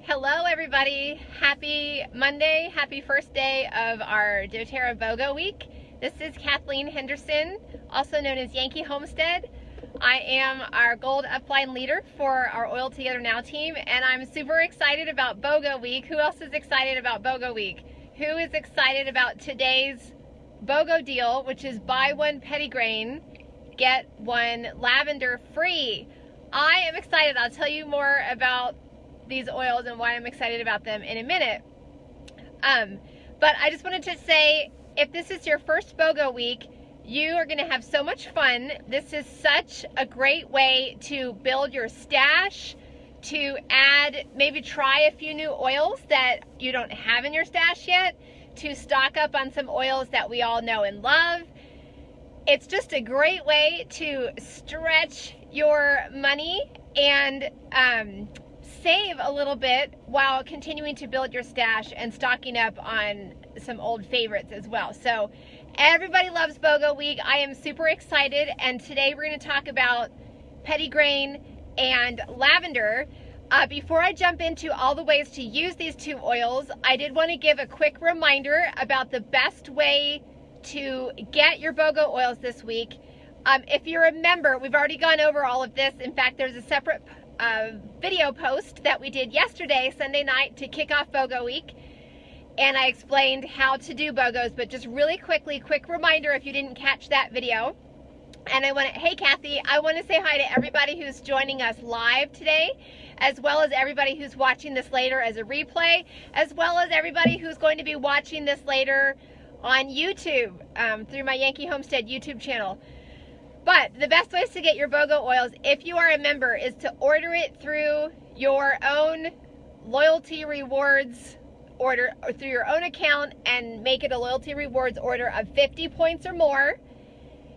Hello everybody, happy Monday, happy first day of our doTERRA BOGO week. This is Kathleen Henderson, also known as Yankee Homestead. I am our Gold Upline leader for our Oil Together Now team, and I'm super excited about BOGO week. Who else is excited about BOGO week? Who is excited about today's BOGO deal, which is buy one Petitgrain, get one lavender free? I am excited. I'll tell you more about these oils and why I'm excited about them in a minute. But I just wanted to say, if this is your first BOGO week, you are going to have so much fun. This is such a great way to build your stash, to add, maybe try a few new oils that you don't have in your stash yet, to stock up on some oils that we all know and love. It's just a great way to stretch your money and save a little bit while continuing to build your stash and stocking up on some old favorites as well. So everybody loves BOGO week. I am super excited, and today we're going to talk about Petitgrain and lavender. Before I jump into all the ways to use these two oils, I did want to give a quick reminder about the best way to get your BOGO oils this week. If you remember, we've already gone over all of this. In fact, there's a separate video post that we did yesterday, Sunday night, to kick off BOGO week, and I explained how to do BOGOs. But just really quickly, quick reminder if you didn't catch that video. And hey Kathy, I want to say hi to everybody who's joining us live today, as well as everybody who's watching this later as a replay, as well as everybody who's going to be watching this later on YouTube through my Yankee Homestead YouTube channel. But the best ways to get your BOGO oils, if you are a member, is to order it through your own loyalty rewards order, or through your own account, and make it a loyalty rewards order of 50 points or more.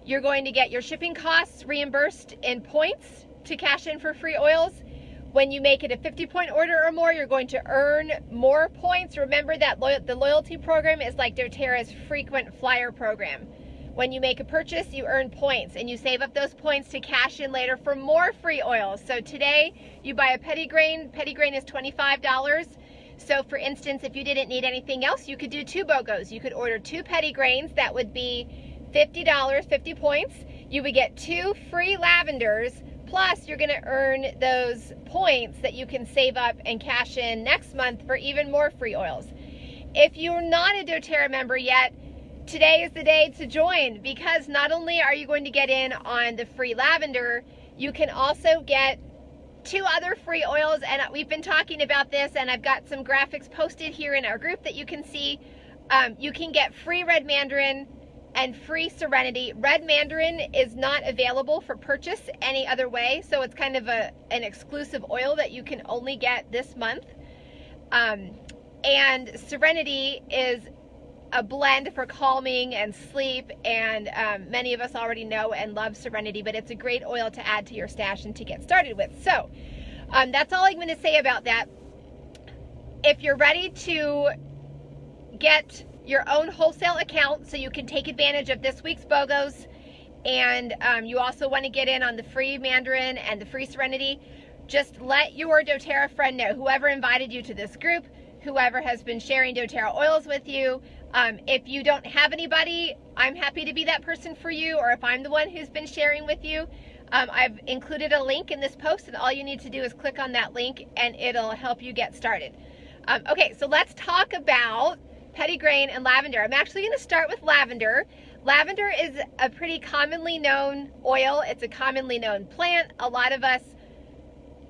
You're going to get your shipping costs reimbursed in points to cash in for free oils. When you make it a 50-point order or more, you're going to earn more points. Remember that the loyalty program is like doTERRA's frequent flyer program. When you make a purchase, you earn points, and you save up those points to cash in later for more free oils. So today, you buy a Petitgrain. Petitgrain is $25. So for instance, if you didn't need anything else, you could do two BOGOs. You could order two Petitgrains. That would be $50, 50 points. You would get two free lavenders, plus you're gonna earn those points that you can save up and cash in next month for even more free oils. If you're not a doTERRA member yet, today is the day to join, because not only are you going to get in on the free lavender, you can also get two other free oils, and we've been talking about this, and I've got some graphics posted here in our group that you can see. You can get free red mandarin and free serenity. Red mandarin is not available for purchase any other way, so it's kind of an exclusive oil that you can only get this month. And serenity is a blend for calming and sleep, and many of us already know and love serenity, but it's a great oil to add to your stash and to get started with. So that's all I'm going to say about that. If you're ready to get your own wholesale account so you can take advantage of this week's BOGOs, and you also want to get in on the free mandarin and the free serenity, just let your doTERRA friend know, whoever invited you to this group, whoever has been sharing doTERRA oils with you. If you don't have anybody, I'm happy to be that person for you, or if I'm the one who's been sharing with you, I've included a link in this post, and all you need to do is click on that link and it'll help you get started. Okay, so let's talk about Petitgrain and lavender. I'm actually going to start with lavender. Lavender is a pretty commonly known oil. It's a commonly known plant. A lot of us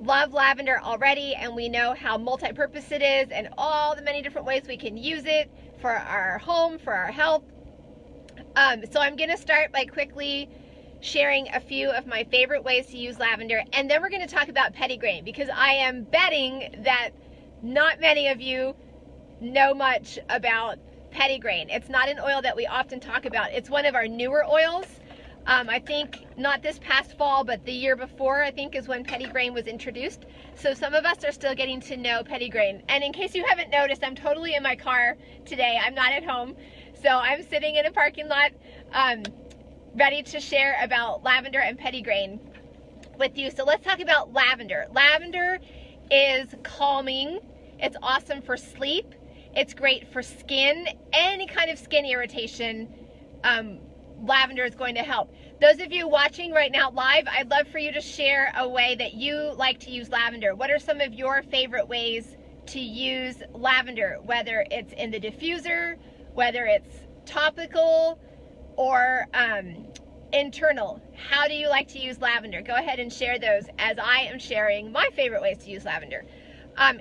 love lavender already, and we know how multi-purpose it is and all the many different ways we can use it for our home, for our health. So I'm going to start by quickly sharing a few of my favorite ways to use lavender, and then we're going to talk about Petitgrain, because I am betting that not many of you know much about Petitgrain. It's not an oil that we often talk about. It's one of our newer oils. I think not this past fall, but the year before, I think, is when Petitgrain was introduced. So some of us are still getting to know Petitgrain. And in case you haven't noticed, I'm totally in my car today. I'm not at home. So I'm sitting in a parking lot, ready to share about lavender and Petitgrain with you. So let's talk about lavender. Lavender is calming. It's awesome for sleep. It's great for skin, any kind of skin irritation. Lavender is going to help. Those of you watching right now live, I'd love for you to share a way that you like to use lavender. What are some of your favorite ways to use lavender, whether it's in the diffuser, whether it's topical or internal? How do you like to use lavender? Go ahead and share those as I am sharing my favorite ways to use lavender.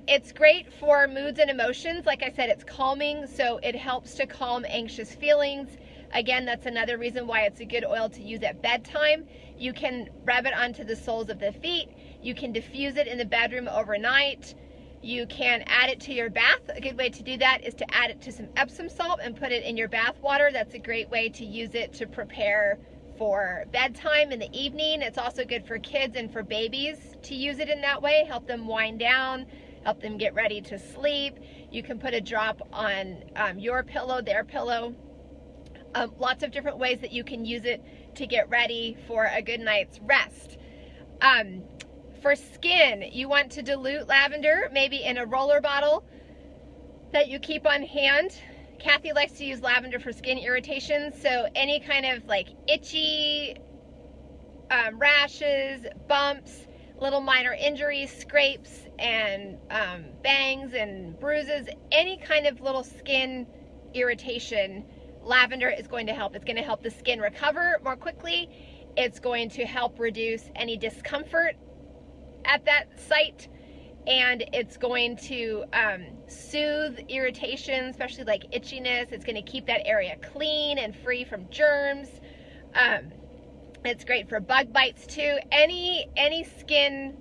It's great for moods and emotions. Like I said, it's calming, so it helps to calm anxious feelings. Again, that's another reason why it's a good oil to use at bedtime. You can rub it onto the soles of the feet. You can diffuse it in the bedroom overnight. You can add it to your bath. A good way to do that is to add it to some Epsom salt and put it in your bath water. That's a great way to use it to prepare for bedtime in the evening. It's also good for kids and for babies to use it in that way. Help them wind down, help them get ready to sleep. You can put a drop on your pillow, their pillow. Lots of different ways that you can use it to get ready for a good night's rest. For skin, you want to dilute lavender, maybe in a roller bottle that you keep on hand. Kathy likes to use lavender for skin irritations, so any kind of like itchy, rashes, bumps, little minor injuries, scrapes, and bangs and bruises, any kind of little skin irritation, lavender is going to help. It's going to help the skin recover more quickly. It's going to help reduce any discomfort at that site, and it's going to soothe irritation, especially like itchiness. It's going to keep that area clean and free from germs. It's great for bug bites too. Any skin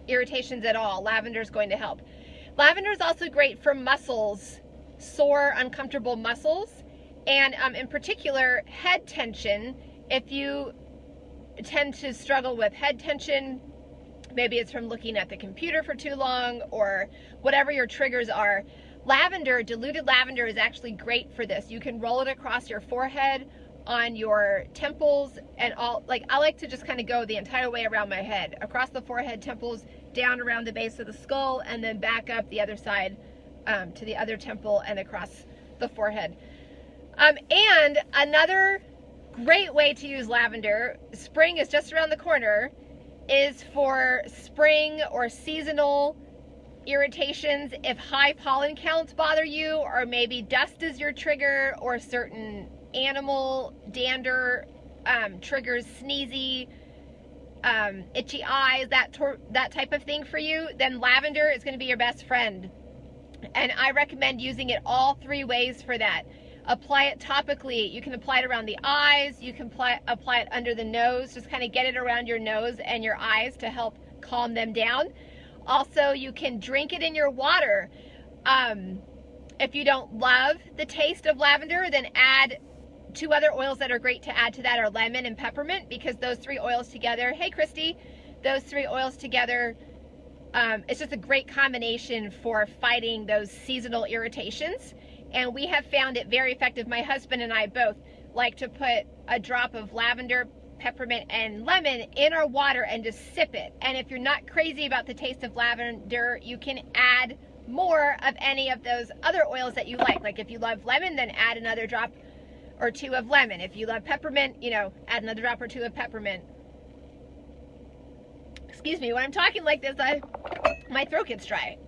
irritations at all, lavender is going to help. Lavender is also great for muscles, sore, uncomfortable muscles, and in particular head tension. If you tend to struggle with head tension, maybe it's from looking at the computer for too long or whatever your triggers are, lavender, diluted lavender, is actually great for this. You can roll it across your forehead, on your temples, and all. Like, I like to just kind of go the entire way around my head, across the forehead, temples, down around the base of the skull, and then back up the other side to the other temple and across the forehead. And another great way to use lavender, spring is just around the corner, is for spring or seasonal irritations. If high pollen counts bother you, or maybe dust is your trigger, or certain animal dander triggers sneezy, itchy eyes, that type of thing for you, then lavender is going to be your best friend. And I recommend using it all three ways for that. Apply it topically. You can apply it around the eyes. You can apply it under the nose. Just kind of get it around your nose and your eyes to help calm them down. Also, you can drink it in your water. If you don't love the taste of lavender, then add two other oils that are great to add to that are lemon and peppermint, because those three oils together, hey Christy, those three oils together, it's just a great combination for fighting those seasonal irritations. And we have found it very effective. My husband and I both like to put a drop of lavender, peppermint, and lemon in our water and just sip it. And if you're not crazy about the taste of lavender, you can add more of any of those other oils that you like. Like if you love lemon, then add another drop or two of lemon. If you love peppermint, you know, add another drop or two of peppermint. Excuse me, when I'm talking like this, my throat gets dry.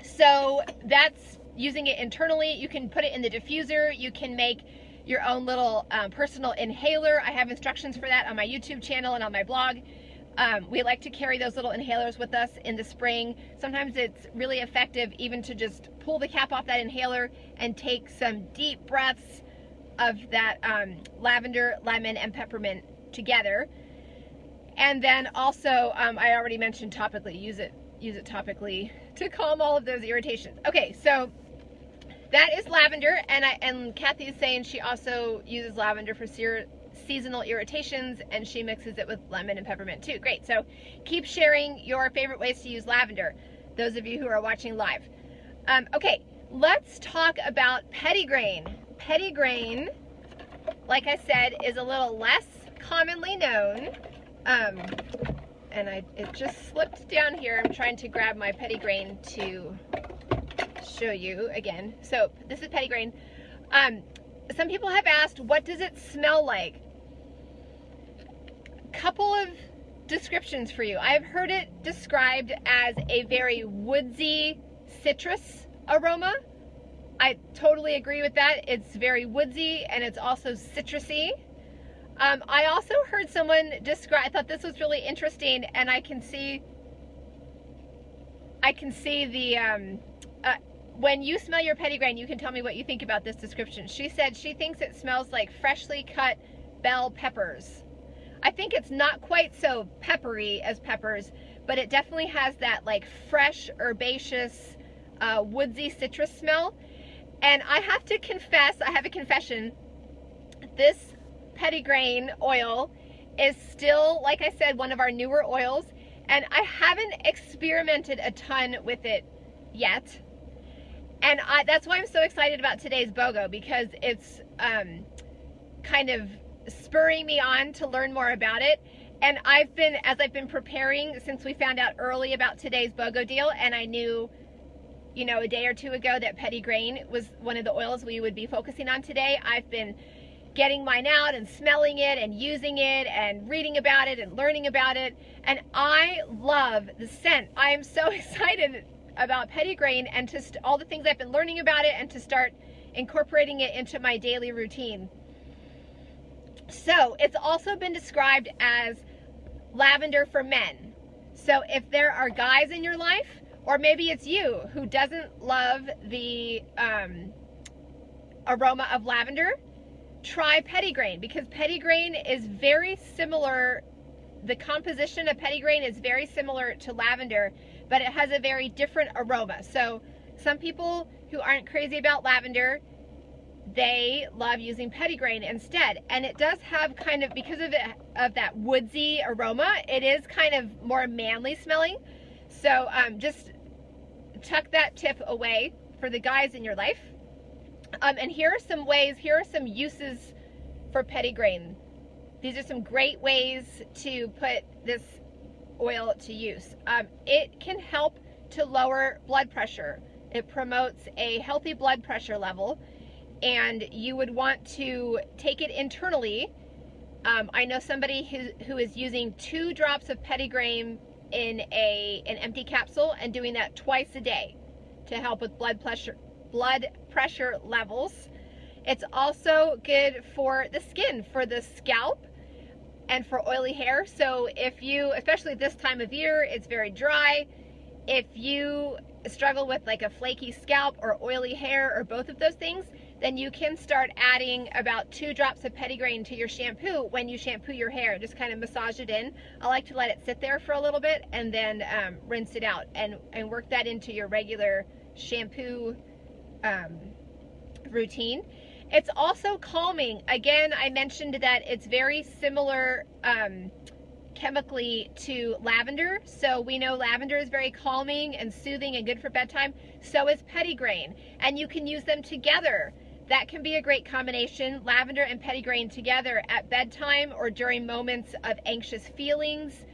So that's using it internally. You can put it in the diffuser. You can make your own little personal inhaler. I have instructions for that on my YouTube channel and on my blog. We like to carry those little inhalers with us in the spring. Sometimes it's really effective even to just pull the cap off that inhaler and take some deep breaths of that lavender, lemon, and peppermint together. And then also, I already mentioned topically. Use it topically to calm all of those irritations. Okay, so that is lavender, and Kathy is saying she also uses lavender for seasonal irritations, and she mixes it with lemon and peppermint too. Great. So keep sharing your favorite ways to use lavender, those of you who are watching live. Okay, let's talk about Petitgrain. Petitgrain, like I said, is a little less commonly known. and it just slipped down here. I'm trying to grab my Petitgrain to show you again. So this is Petitgrain. Some people have asked, what does it smell like? Couple of descriptions for you. I've heard it described as a very woodsy citrus aroma. I totally agree with that. It's very woodsy and it's also citrusy. I also heard someone describe, I thought this was really interesting, and I can see the, when you smell your Petitgrain, you can tell me what you think about this description. She said she thinks it smells like freshly cut bell peppers. I think it's not quite so peppery as peppers, but it definitely has that like fresh, herbaceous, woodsy citrus smell. And I have to confess, I have a confession, this Petitgrain oil is still, like I said, one of our newer oils, and I haven't experimented a ton with it yet. And that's why I'm so excited about today's BOGO, because it's kind of spurring me on to learn more about it. And as I've been preparing, since we found out early about today's BOGO deal, and I knew, you know, a day or two ago that Petitgrain was one of the oils we would be focusing on today, I've been getting mine out and smelling it and using it and reading about it and learning about it. And I love the scent. I am so excited about Petitgrain and all the things I've been learning about it, and to start incorporating it into my daily routine. So it's also been described as lavender for men. So if there are guys in your life, or maybe it's you who doesn't love the aroma of lavender, try Petitgrain, because Petitgrain is very similar. The composition of Petitgrain is very similar to lavender, but it has a very different aroma. So some people who aren't crazy about lavender, they love using Petitgrain instead. And it does have kind of, because of that woodsy aroma, it is kind of more manly smelling. So just tuck that tip away for the guys in your life. And here are some uses for Petitgrain. These are some great ways to put this oil to use. It can help to lower blood pressure. It promotes a healthy blood pressure level, and you would want to take it internally. I know somebody who is using 2 drops of Petitgrain in an empty capsule and doing that twice a day to help with blood pressure levels. It's also good for the skin, for the scalp, and for oily hair. So if you, especially this time of year, it's very dry. If you struggle with like a flaky scalp or oily hair or both of those things, then you can start adding about 2 drops of Petitgrain to your shampoo when you shampoo your hair. Just kind of massage it in. I like to let it sit there for a little bit and then rinse it out and work that into your regular shampoo routine. It's also calming. Again, I mentioned that it's very similar chemically to lavender. So we know lavender is very calming and soothing and good for bedtime. So is Petitgrain, and you can use them together. That can be a great combination, lavender and Petitgrain together at bedtime or during moments of anxious feelings.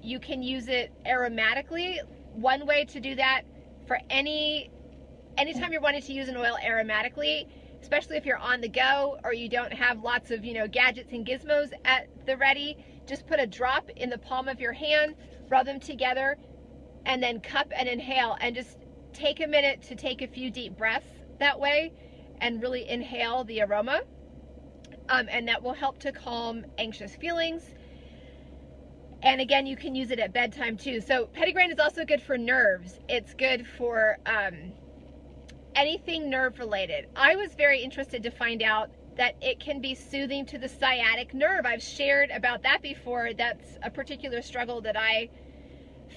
You can use it aromatically. One way to do that for anytime you're wanting to use an oil aromatically, especially if you're on the go or you don't have lots of, you know, gadgets and gizmos at the ready, just put a drop in the palm of your hand, rub them together, and then cup and inhale, and just take a minute to take a few deep breaths that way and really inhale the aroma. And that will help to calm anxious feelings. And again, you can use it at bedtime too. So Petitgrain is also good for nerves. It's good for anything nerve related. I was very interested to find out that it can be soothing to the sciatic nerve. I've shared about that before. That's a particular struggle that I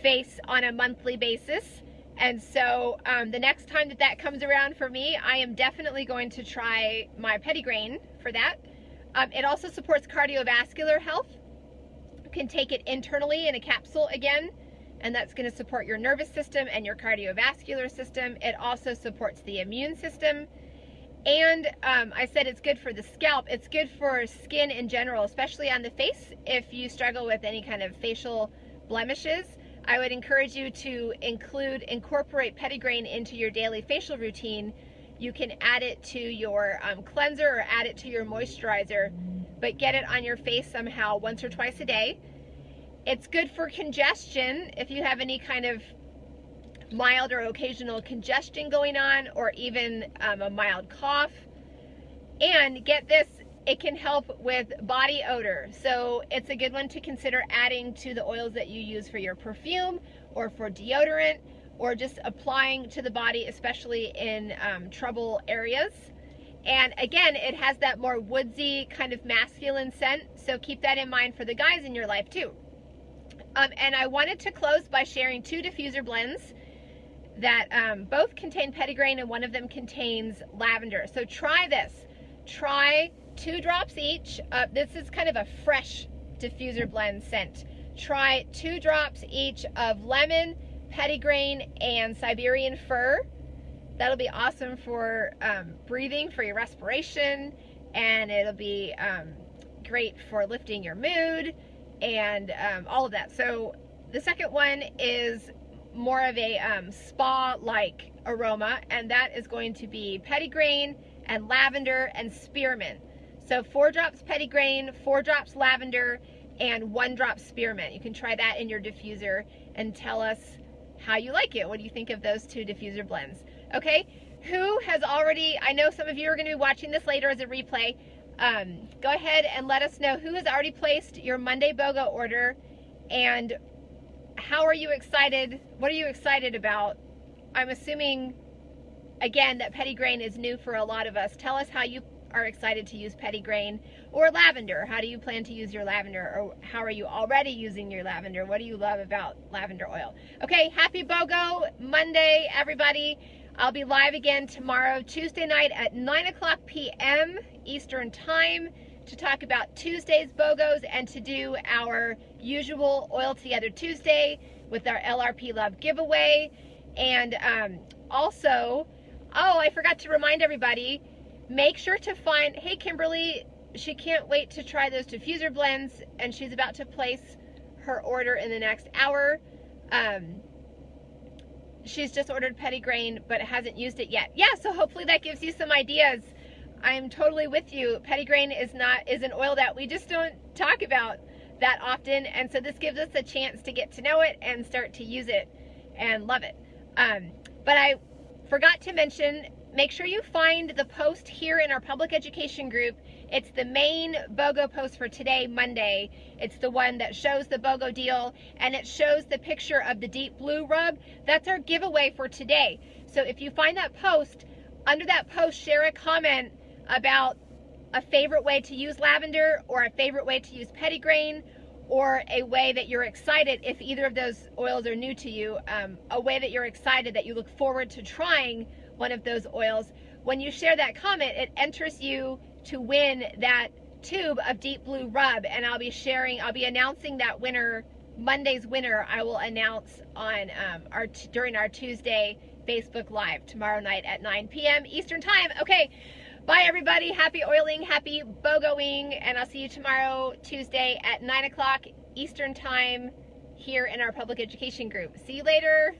face on a monthly basis. And so the next time that comes around for me, I am definitely going to try my Petitgrain for that. It also supports cardiovascular health. You can take it internally in a capsule again, and that's going to support your nervous system and your cardiovascular system. It also supports the immune system. And I said it's good for the scalp. It's good for skin in general, especially on the face. If you struggle with any kind of facial blemishes, I would encourage you to incorporate Petitgrain into your daily facial routine. You can add it to your cleanser or add it to your moisturizer, but get it on your face somehow once or twice a day. It's good for congestion if you have any kind of mild or occasional congestion going on, or even a mild cough. And get this, it can help with body odor. So it's a good one to consider adding to the oils that you use for your perfume or for deodorant, or just applying to the body, especially in trouble areas. And again, it has that more woodsy kind of masculine scent, so keep that in mind for the guys in your life too. And I wanted to close by sharing 2 diffuser blends that both contain Petitgrain and one of them contains lavender. So try this. Try 2 drops each. This is kind of a fresh diffuser blend scent. Try 2 drops each of lemon, Petitgrain, and Siberian fir. That'll be awesome for breathing, for your respiration, and it'll be great for lifting your mood and all of that. So the second one is more of a spa-like aroma, and that is going to be Petitgrain and lavender and spearmint. So 4 drops Petitgrain, 4 drops lavender, and 1 drop spearmint. You can try that in your diffuser and tell us how you like it. What do you think of those 2 diffuser blends? Okay, who has already, I know some of you are going to be watching this later as a replay. Go ahead and let us know who has already placed your Monday BOGO order, and how are you excited? What are you excited about? I'm assuming, again, that Petitgrain is new for a lot of us. Tell us how you are excited to use Petitgrain or lavender. How do you plan to use your lavender, or how are you already using your lavender? What do you love about lavender oil? Okay, happy BOGO Monday, everybody. I'll be live again tomorrow, Tuesday night at 9:00 p.m. Eastern Time, to talk about Tuesday's BOGOs and to do our usual Oil Together Tuesday with our LRP Love giveaway. And also, oh, I forgot to remind everybody, make sure to find, hey, Kimberly, she can't wait to try those diffuser blends, and she's about to place her order in the next hour. She's just ordered Petitgrain, but hasn't used it yet. Yeah, so hopefully that gives you some ideas. I'm totally with you. Petitgrain is an oil that we just don't talk about that often, and so this gives us a chance to get to know it and start to use it and love it. But I forgot to mention, make sure you find the post here in our public education group. It's the main BOGO post for today, Monday. It's the one that shows the BOGO deal, and it shows the picture of the deep blue rub. That's our giveaway for today. So if you find that post, under that post, share a comment about a favorite way to use lavender, or a favorite way to use Petitgrain, or a way that you're excited, if either of those oils are new to you, a way that you're excited, that you look forward to trying one of those oils. When you share that comment, it enters you to win that tube of deep blue rub, and I'll be announcing that winner, Monday's winner, I will announce on during our Tuesday Facebook Live tomorrow night at 9 p.m. Eastern Time. Okay, bye everybody, happy oiling, happy BOGOing, and I'll see you tomorrow, Tuesday at 9 o'clock Eastern Time here in our public education group. See you later.